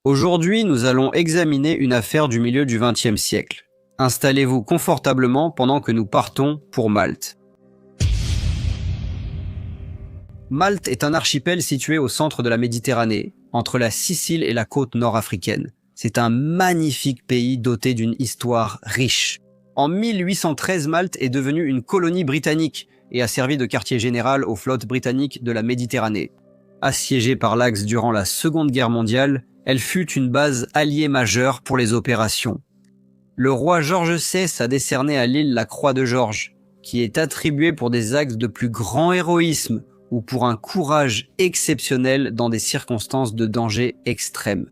Aujourd'hui, nous allons examiner une affaire du milieu du XXe siècle. Installez-vous confortablement pendant que nous partons pour Malte. Malte est un archipel situé au centre de la Méditerranée, entre la Sicile et la côte nord-africaine. C'est un magnifique pays doté d'une histoire riche. En 1813, Malte est devenue une colonie britannique et a servi de quartier général aux flottes britanniques de la Méditerranée. Assiégée par l'Axe durant la Seconde Guerre mondiale, elle fut une base alliée majeure pour les opérations. Le roi George VI a décerné à l'île la Croix de George, qui est attribuée pour des actes de plus grand héroïsme ou pour un courage exceptionnel dans des circonstances de danger extrême.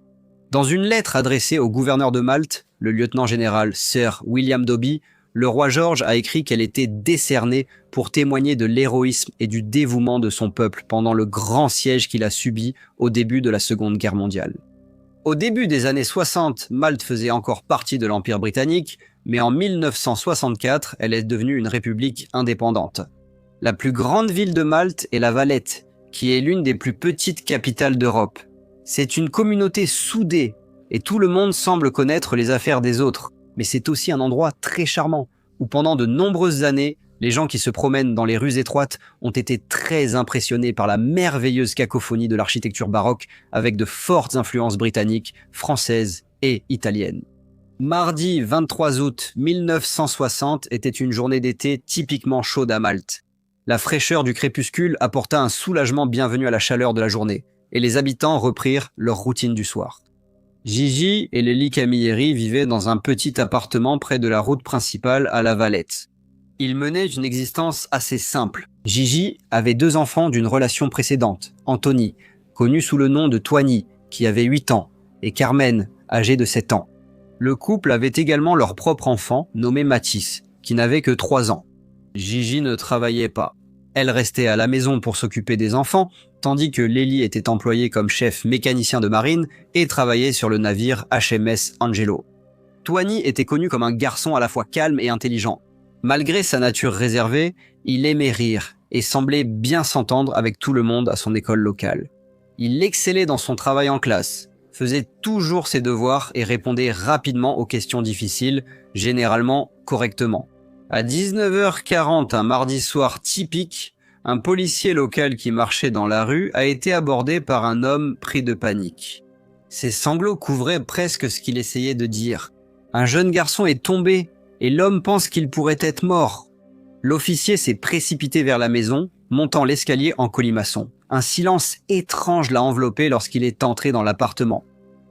Dans une lettre adressée au gouverneur de Malte, le lieutenant-général Sir William Dobbie, le roi George a écrit qu'elle était décernée pour témoigner de l'héroïsme et du dévouement de son peuple pendant le grand siège qu'il a subi au début de la Seconde Guerre mondiale. Au début des années 60, Malte faisait encore partie de l'Empire britannique, mais en 1964, elle est devenue une république indépendante. La plus grande ville de Malte est La Valette, qui est l'une des plus petites capitales d'Europe. C'est une communauté soudée, et tout le monde semble connaître les affaires des autres. Mais c'est aussi un endroit très charmant, où pendant de nombreuses années, les gens qui se promènent dans les rues étroites ont été très impressionnés par la merveilleuse cacophonie de l'architecture baroque avec de fortes influences britanniques, françaises et italiennes. Mardi 23 août 1960 était une journée d'été typiquement chaude à Malte. La fraîcheur du crépuscule apporta un soulagement bienvenu à la chaleur de la journée, et les habitants reprirent leur routine du soir. Gigi et Lely Camilleri vivaient dans un petit appartement près de la route principale à La Valette. Ils menaient une existence assez simple. Gigi avait 2 enfants d'une relation précédente, Anthony, connu sous le nom de Toigny, qui avait 8 ans, et Carmen, âgée de 7 ans. Le couple avait également leur propre enfant, nommé Mathis, qui n'avait que 3 ans. Gigi ne travaillait pas. Elle restait à la maison pour s'occuper des enfants, tandis que Lely était employé comme chef mécanicien de marine et travaillait sur le navire HMS Angelo. Toigny était connu comme un garçon à la fois calme et intelligent. Malgré sa nature réservée, il aimait rire et semblait bien s'entendre avec tout le monde à son école locale. Il excellait dans son travail en classe, faisait toujours ses devoirs et répondait rapidement aux questions difficiles, généralement correctement. À 19h40, un mardi soir typique, un policier local qui marchait dans la rue a été abordé par un homme pris de panique. Ses sanglots couvraient presque ce qu'il essayait de dire. Un jeune garçon est tombé et l'homme pense qu'il pourrait être mort. L'officier s'est précipité vers la maison, montant l'escalier en colimaçon. Un silence étrange l'a enveloppé lorsqu'il est entré dans l'appartement.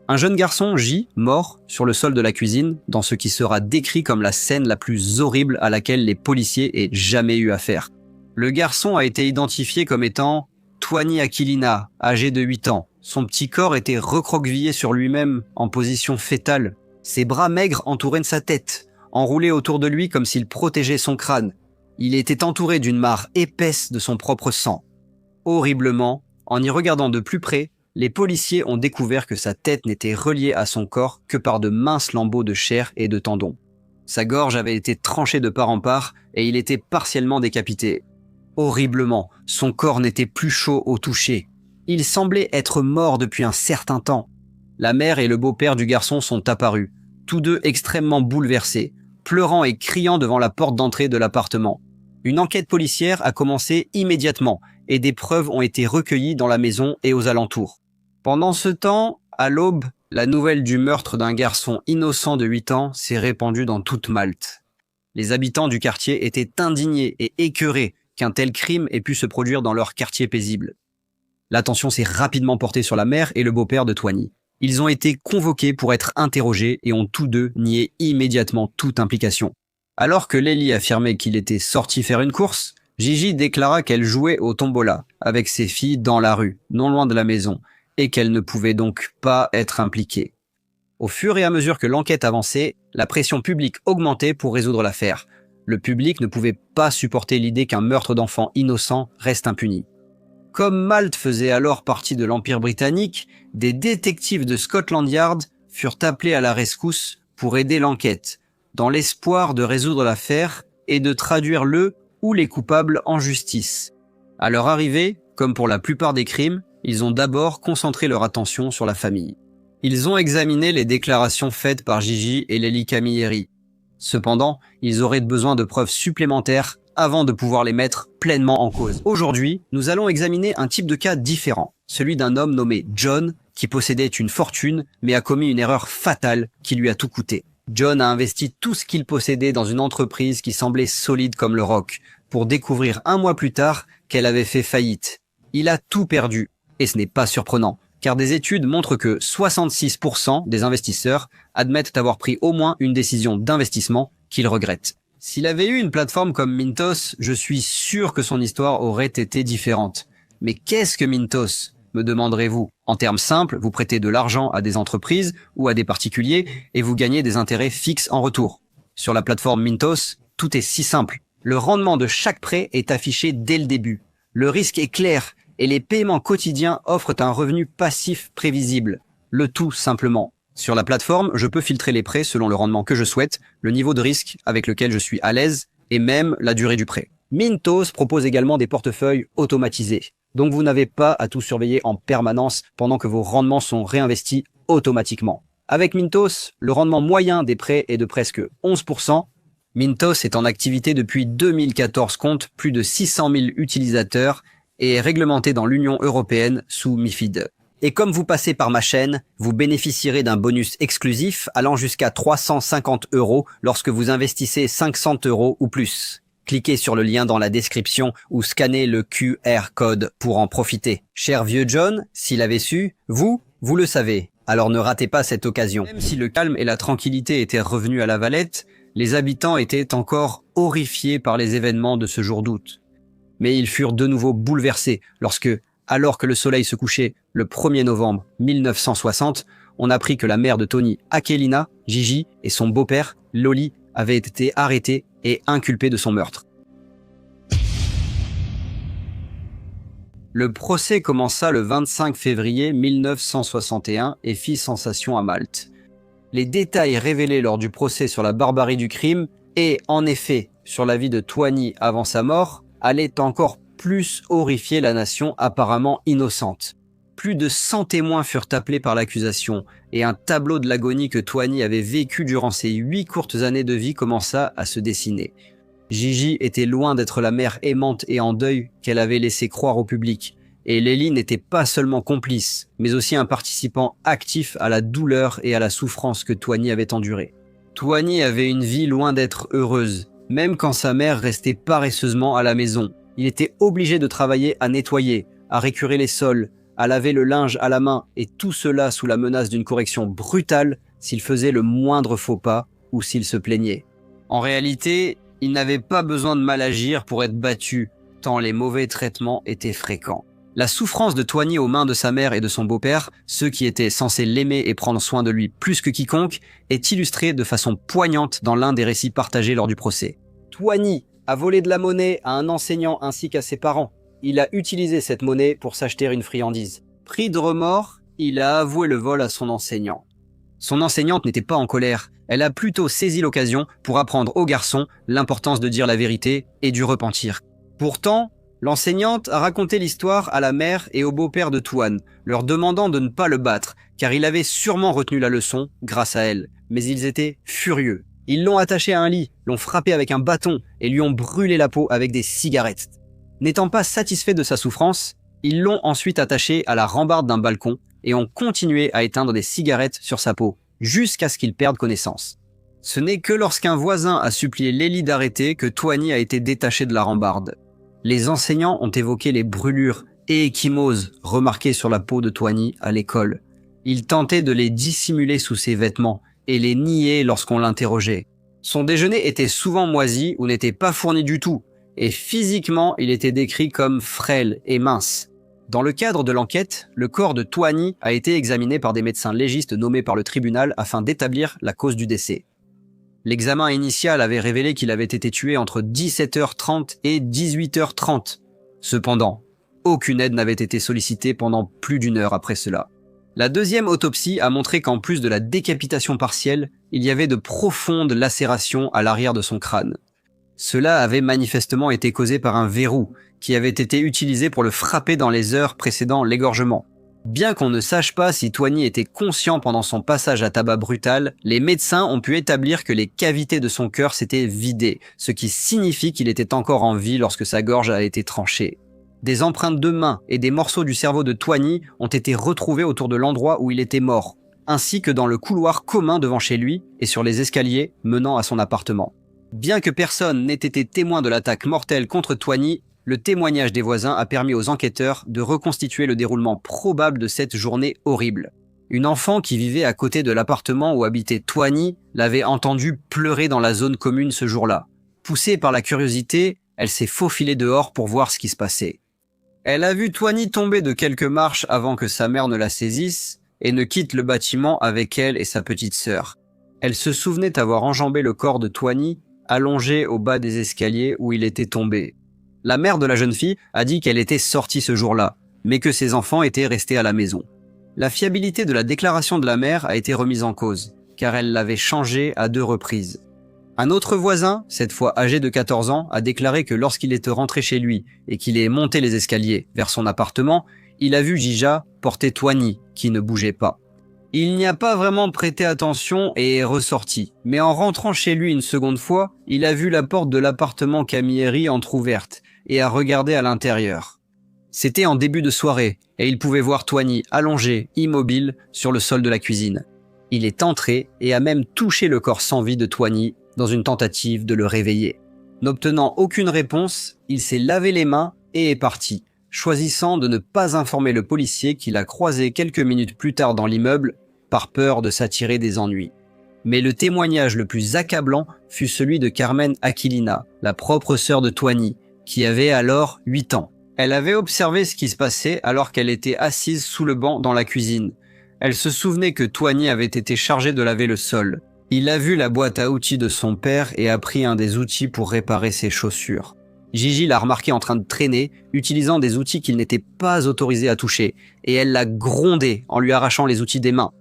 Un jeune garçon gît, mort, sur le sol de la cuisine, dans ce qui sera décrit comme la scène la plus horrible à laquelle les policiers aient jamais eu affaire. Le garçon a été identifié comme étant Toigny Aquilina, âgé de 8 ans. Son petit corps était recroquevillé sur lui-même, en position fétale. Ses bras maigres entouraient de sa tête, enroulés autour de lui comme s'il protégeait son crâne. Il était entouré d'une mare épaisse de son propre sang. Horriblement, en y regardant de plus près, les policiers ont découvert que sa tête n'était reliée à son corps que par de minces lambeaux de chair et de tendons. Sa gorge avait été tranchée de part en part et il était partiellement décapité. Horriblement, son corps n'était plus chaud au toucher. Il semblait être mort depuis un certain temps. La mère et le beau-père du garçon sont apparus, tous deux extrêmement bouleversés, pleurant et criant devant la porte d'entrée de l'appartement. Une enquête policière a commencé immédiatement et des preuves ont été recueillies dans la maison et aux alentours. Pendant ce temps, à l'aube, la nouvelle du meurtre d'un garçon innocent de 8 ans s'est répandue dans toute Malte. Les habitants du quartier étaient indignés et écœurés qu'un tel crime ait pu se produire dans leur quartier paisible. L'attention s'est rapidement portée sur la mère et le beau-père de Toigny. Ils ont été convoqués pour être interrogés et ont tous deux nié immédiatement toute implication. Alors que Lely affirmait qu'il était sorti faire une course, Gigi déclara qu'elle jouait au tombola avec ses filles dans la rue, non loin de la maison, et qu'elle ne pouvait donc pas être impliquée. Au fur et à mesure que l'enquête avançait, la pression publique augmentait pour résoudre l'affaire. Le public ne pouvait pas supporter l'idée qu'un meurtre d'enfants innocents reste impuni. Comme Malte faisait alors partie de l'Empire britannique, des détectives de Scotland Yard furent appelés à la rescousse pour aider l'enquête, dans l'espoir de résoudre l'affaire et de traduire le ou les coupables en justice. À leur arrivée, comme pour la plupart des crimes, ils ont d'abord concentré leur attention sur la famille. Ils ont examiné les déclarations faites par Gigi et Lely Camilleri. Cependant, ils auraient besoin de preuves supplémentaires avant de pouvoir les mettre pleinement en cause. Aujourd'hui, nous allons examiner un type de cas différent, celui d'un homme nommé John qui possédait une fortune mais a commis une erreur fatale qui lui a tout coûté. John a investi tout ce qu'il possédait dans une entreprise qui semblait solide comme le roc, pour découvrir 1 mois plus tard qu'elle avait fait faillite. Il a tout perdu, et ce n'est pas surprenant, car des études montrent que 66% des investisseurs admettent avoir pris au moins une décision d'investissement qu'ils regrettent. S'il avait eu une plateforme comme Mintos, je suis sûr que son histoire aurait été différente. Mais qu'est-ce que Mintos, me demanderez-vous? En termes simples, vous prêtez de l'argent à des entreprises ou à des particuliers et vous gagnez des intérêts fixes en retour. Sur la plateforme Mintos, tout est si simple. Le rendement de chaque prêt est affiché dès le début. Le risque est clair et les paiements quotidiens offrent un revenu passif prévisible. Le tout simplement. Sur la plateforme, je peux filtrer les prêts selon le rendement que je souhaite, le niveau de risque avec lequel je suis à l'aise et même la durée du prêt. Mintos propose également des portefeuilles automatisés. Donc vous n'avez pas à tout surveiller en permanence pendant que vos rendements sont réinvestis automatiquement. Avec Mintos, le rendement moyen des prêts est de presque 11%. Mintos est en activité depuis 2014, compte plus de 600 000 utilisateurs et est réglementé dans l'Union européenne sous MiFID. Et comme vous passez par ma chaîne, vous bénéficierez d'un bonus exclusif allant jusqu'à 350 € lorsque vous investissez 500 € ou plus. Cliquez sur le lien dans la description ou scannez le QR code pour en profiter. Cher vieux John, s'il avait su, vous le savez. Alors ne ratez pas cette occasion. Même si le calme et la tranquillité étaient revenus à La Valette, les habitants étaient encore horrifiés par les événements de ce jour d'août. Mais ils furent de nouveau bouleversés lorsque, alors que le soleil se couchait le 1er novembre 1960, on apprit que la mère de Tony, Akelina, Gigi, et son beau-père, Loli, avaient été arrêtés et inculpés de son meurtre. Le procès commença le 25 février 1961 et fit sensation à Malte. Les détails révélés lors du procès sur la barbarie du crime et, en effet, sur la vie de Toigny avant sa mort, allaient encore plus horrifier la nation apparemment innocente. Plus de 100 témoins furent appelés par l'accusation et un tableau de l'agonie que Toigny avait vécu durant ses 8 courtes années de vie commença à se dessiner. Gigi était loin d'être la mère aimante et en deuil qu'elle avait laissé croire au public. Et Lely n'était pas seulement complice, mais aussi un participant actif à la douleur et à la souffrance que Toigny avait endurée. Toigny avait une vie loin d'être heureuse, même quand sa mère restait paresseusement à la maison. Il était obligé de travailler à nettoyer, à récurer les sols, à laver le linge à la main, et tout cela sous la menace d'une correction brutale s'il faisait le moindre faux pas ou s'il se plaignait. En réalité, il n'avait pas besoin de mal agir pour être battu, tant les mauvais traitements étaient fréquents. La souffrance de Toigny aux mains de sa mère et de son beau-père, ceux qui étaient censés l'aimer et prendre soin de lui plus que quiconque, est illustrée de façon poignante dans l'un des récits partagés lors du procès. Toigny a volé de la monnaie à un enseignant ainsi qu'à ses parents. Il a utilisé cette monnaie pour s'acheter une friandise. Pris de remords, il a avoué le vol à son enseignant. Son enseignante n'était pas en colère, elle a plutôt saisi l'occasion pour apprendre aux garçons l'importance de dire la vérité et du repentir. Pourtant, l'enseignante a raconté l'histoire à la mère et au beau-père de Toine, leur demandant de ne pas le battre, car il avait sûrement retenu la leçon grâce à elle. Mais ils étaient furieux. Ils l'ont attaché à un lit, l'ont frappé avec un bâton et lui ont brûlé la peau avec des cigarettes. N'étant pas satisfaits de sa souffrance, ils l'ont ensuite attaché à la rambarde d'un balcon et ont continué à éteindre des cigarettes sur sa peau, jusqu'à ce qu'il perde connaissance. Ce n'est que lorsqu'un voisin a supplié Lely d'arrêter que Toigny a été détaché de la rambarde. Les enseignants ont évoqué les brûlures et ecchymoses remarquées sur la peau de Toigny à l'école. Ils tentaient de les dissimuler sous ses vêtements et les niaient lorsqu'on l'interrogeait. Son déjeuner était souvent moisi ou n'était pas fourni du tout, et physiquement il était décrit comme frêle et mince. Dans le cadre de l'enquête, le corps de Toigny a été examiné par des médecins légistes nommés par le tribunal afin d'établir la cause du décès. L'examen initial avait révélé qu'il avait été tué entre 17h30 et 18h30. Cependant, aucune aide n'avait été sollicitée pendant plus d'1 heure après cela. La deuxième autopsie a montré qu'en plus de la décapitation partielle, il y avait de profondes lacérations à l'arrière de son crâne. Cela avait manifestement été causé par un verrou qui avait été utilisé pour le frapper dans les heures précédant l'égorgement. Bien qu'on ne sache pas si Toigny était conscient pendant son passage à tabac brutal, les médecins ont pu établir que les cavités de son cœur s'étaient vidées, ce qui signifie qu'il était encore en vie lorsque sa gorge a été tranchée. Des empreintes de mains et des morceaux du cerveau de Toigny ont été retrouvés autour de l'endroit où il était mort, ainsi que dans le couloir commun devant chez lui et sur les escaliers menant à son appartement. Bien que personne n'ait été témoin de l'attaque mortelle contre Toigny, le témoignage des voisins a permis aux enquêteurs de reconstituer le déroulement probable de cette journée horrible. Une enfant qui vivait à côté de l'appartement où habitait Toigny l'avait entendu pleurer dans la zone commune ce jour-là. Poussée par la curiosité, elle s'est faufilée dehors pour voir ce qui se passait. Elle a vu Toigny tomber de quelques marches avant que sa mère ne la saisisse et ne quitte le bâtiment avec elle et sa petite sœur. Elle se souvenait avoir enjambé le corps de Toigny, allongé au bas des escaliers où il était tombé. La mère de la jeune fille a dit qu'elle était sortie ce jour-là, mais que ses enfants étaient restés à la maison. La fiabilité de la déclaration de la mère a été remise en cause, car elle l'avait changée à 2 reprises. Un autre voisin, cette fois âgé de 14 ans, a déclaré que lorsqu'il était rentré chez lui et qu'il est monté les escaliers vers son appartement, il a vu Jija porter Toigny, qui ne bougeait pas. Il n'y a pas vraiment prêté attention et est ressorti, mais en rentrant chez lui une seconde fois, il a vu la porte de l'appartement Camilleri entrouverte et a regardé à l'intérieur. C'était en début de soirée et il pouvait voir Toigny allongé, immobile, sur le sol de la cuisine. Il est entré et a même touché le corps sans vie de Toigny dans une tentative de le réveiller. N'obtenant aucune réponse, il s'est lavé les mains et est parti, choisissant de ne pas informer le policier qu'il a croisé quelques minutes plus tard dans l'immeuble par peur de s'attirer des ennuis. Mais le témoignage le plus accablant fut celui de Carmen Aquilina, la propre sœur de Toigny, qui avait alors 8 ans. Elle avait observé ce qui se passait alors qu'elle était assise sous le banc dans la cuisine. Elle se souvenait que Toigny avait été chargé de laver le sol. Il a vu la boîte à outils de son père et a pris un des outils pour réparer ses chaussures. Gigi l'a remarqué en train de traîner, utilisant des outils qu'il n'était pas autorisé à toucher, et elle l'a grondé en lui arrachant les outils des mains.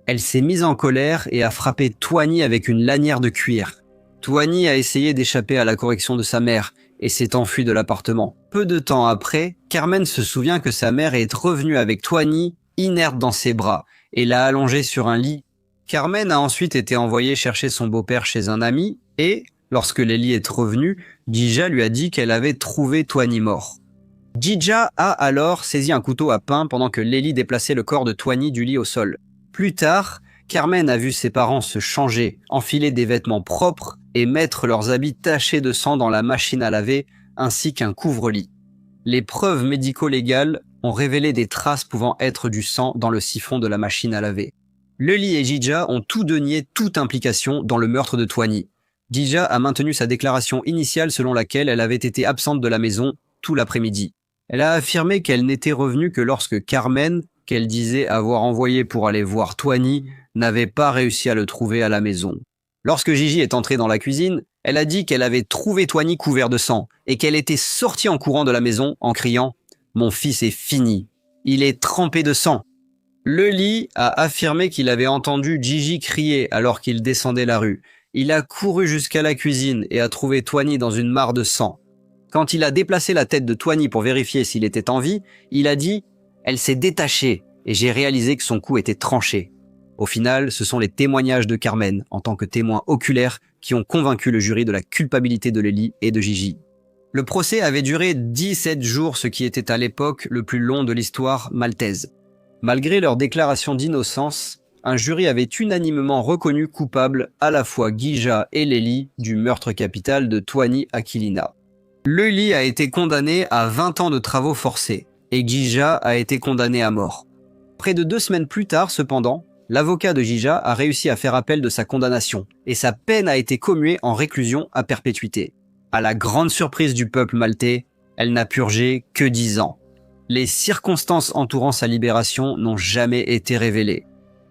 Elle s'est mise en colère et a frappé Toigny avec une lanière de cuir. Toigny a essayé d'échapper à la correction de sa mère et s'est enfui de l'appartement. Peu de temps après, Carmen se souvient que sa mère est revenue avec Toigny, inerte dans ses bras, et l'a allongé sur un lit. Carmen a ensuite été envoyée chercher son beau-père chez un ami et, lorsque Lely est revenue, Dija lui a dit qu'elle avait trouvé Toigny mort. Dija a alors saisi un couteau à pain pendant que Lely déplaçait le corps de Toigny du lit au sol. Plus tard, Carmen a vu ses parents se changer, enfiler des vêtements propres et mettre leurs habits tachés de sang dans la machine à laver, ainsi qu'un couvre-lit. Les preuves médico-légales ont révélé des traces pouvant être du sang dans le siphon de la machine à laver. Lely et Dija ont tous deux nié toute implication dans le meurtre de Toigny. Dija a maintenu sa déclaration initiale selon laquelle elle avait été absente de la maison tout l'après-midi. Elle a affirmé qu'elle n'était revenue que lorsque Carmen, qu'elle disait avoir envoyé pour aller voir Toigny, n'avait pas réussi à le trouver à la maison. Lorsque Gigi est entrée dans la cuisine, elle a dit qu'elle avait trouvé Toigny couvert de sang et qu'elle était sortie en courant de la maison en criant « Mon fils est fini, il est trempé de sang ». Lely a affirmé qu'il avait entendu Gigi crier alors qu'il descendait la rue. Il a couru jusqu'à la cuisine et a trouvé Toigny dans une mare de sang. Quand il a déplacé la tête de Toigny pour vérifier s'il était en vie, il a dit « Elle s'est détachée et j'ai réalisé que son cou était tranché ». Au final, ce sont les témoignages de Carmen, en tant que témoin oculaire, qui ont convaincu le jury de la culpabilité de Lely et de Gigi. Le procès avait duré 17 jours, ce qui était à l'époque le plus long de l'histoire maltaise. Malgré leur déclaration d'innocence, un jury avait unanimement reconnu coupables à la fois Dija et Lely du meurtre capital de Toigny Aquilina. Lely a été condamné à 20 ans de travaux forcés et Dija a été condamné à mort. Près de 2 semaines plus tard, cependant, l'avocat de Dija a réussi à faire appel de sa condamnation et sa peine a été commuée en réclusion à perpétuité. À la grande surprise du peuple maltais, elle n'a purgé que 10 ans. Les circonstances entourant sa libération n'ont jamais été révélées.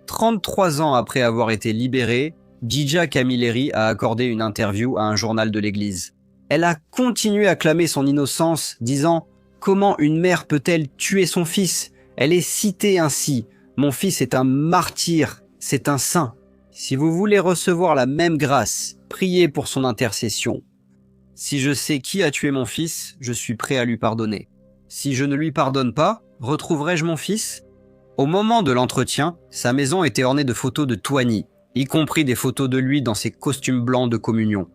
33 ans après avoir été libérée, Dija Camilleri a accordé une interview à un journal de l'église. Elle a continué à clamer son innocence, disant « Comment une mère peut-elle tuer son fils ? Elle est citée ainsi. Mon fils est un martyr, c'est un saint. Si vous voulez recevoir la même grâce, priez pour son intercession. Si je sais qui a tué mon fils, je suis prêt à lui pardonner. Si je ne lui pardonne pas, retrouverai-je mon fils ? Au moment de l'entretien, sa maison était ornée de photos de Toigny, y compris des photos de lui dans ses costumes blancs de communion.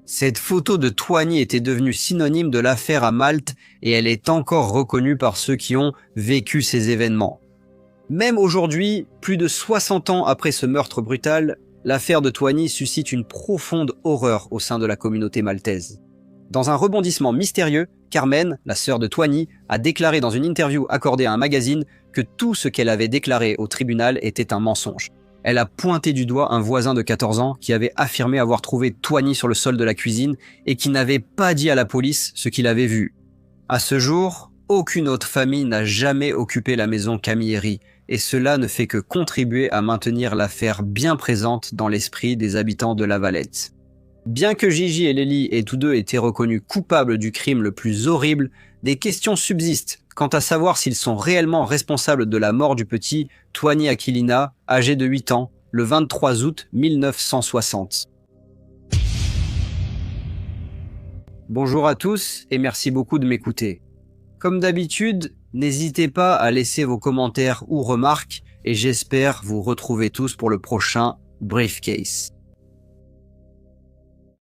Cette photo de Toigny était devenue synonyme de l'affaire à Malte et elle est encore reconnue par ceux qui ont vécu ces événements. Même aujourd'hui, plus de 60 ans après ce meurtre brutal, l'affaire de Toigny suscite une profonde horreur au sein de la communauté maltaise. Dans un rebondissement mystérieux, Carmen, la sœur de Toigny, a déclaré dans une interview accordée à un magazine que tout ce qu'elle avait déclaré au tribunal était un mensonge. Elle a pointé du doigt un voisin de 14 ans qui avait affirmé avoir trouvé Toigny sur le sol de la cuisine et qui n'avait pas dit à la police ce qu'il avait vu. À ce jour, aucune autre famille n'a jamais occupé la maison Camilleri et cela ne fait que contribuer à maintenir l'affaire bien présente dans l'esprit des habitants de La Valette. Bien que Gigi et Lely aient tous deux été reconnus coupables du crime le plus horrible, des questions subsistent quant à savoir s'ils sont réellement responsables de la mort du petit Toigny Aquilina, âgé de 8 ans, le 23 août 1960. Bonjour à tous et merci beaucoup de m'écouter. Comme d'habitude, n'hésitez pas à laisser vos commentaires ou remarques et j'espère vous retrouver tous pour le prochain Briefcase.